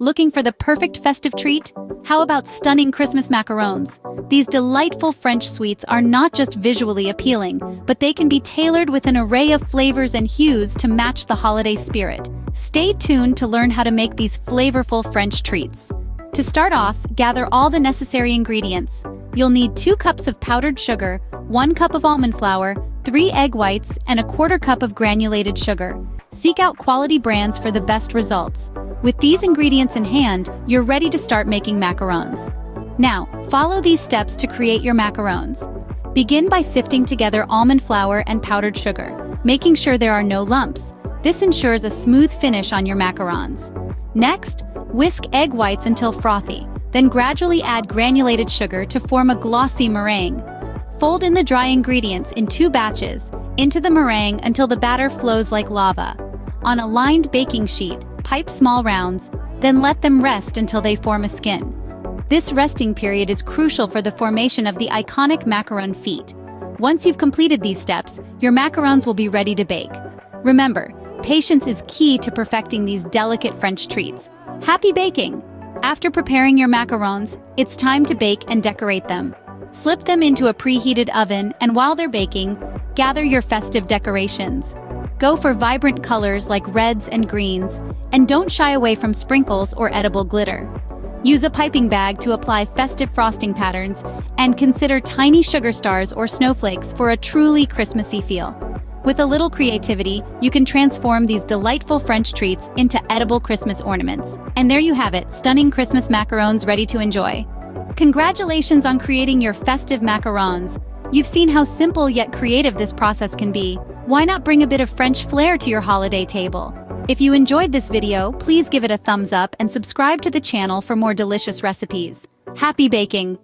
Looking for the perfect festive treat? How about stunning Christmas macarons? These delightful French sweets are not just visually appealing, but they can be tailored with an array of flavors and hues to match the holiday spirit. Stay tuned to learn how to make these flavorful French treats. To start off, gather all the necessary ingredients. You'll need 2 cups of powdered sugar, 1 cup of almond flour, 3 egg whites, and a 1/4 cup of granulated sugar. Seek out quality brands for the best results. With these ingredients in hand, you're ready to start making macarons. Now, follow these steps to create your macarons. Begin by sifting together almond flour and powdered sugar, making sure there are no lumps. This ensures a smooth finish on your macarons. Next, whisk egg whites until frothy, then gradually add granulated sugar to form a glossy meringue. Fold in the dry ingredients in 2 batches into the meringue until the batter flows like lava. On a lined baking sheet, pipe small rounds, then let them rest until they form a skin. This resting period is crucial for the formation of the iconic macaron feet. Once you've completed these steps, your macarons will be ready to bake. Remember, patience is key to perfecting these delicate French treats. Happy baking! After preparing your macarons, it's time to bake and decorate them. Slip them into a preheated oven, and while they're baking, gather your festive decorations. Go for vibrant colors like reds and greens, and don't shy away from sprinkles or edible glitter. Use a piping bag to apply festive frosting patterns, and consider tiny sugar stars or snowflakes for a truly Christmassy feel. With a little creativity, you can transform these delightful French treats into edible Christmas ornaments. And there you have it, stunning Christmas macarons ready to enjoy. Congratulations on creating your festive macarons. You've seen how simple yet creative this process can be. Why not bring a bit of French flair to your holiday table? If you enjoyed this video, please give it a thumbs up and subscribe to the channel for more delicious recipes. Happy baking!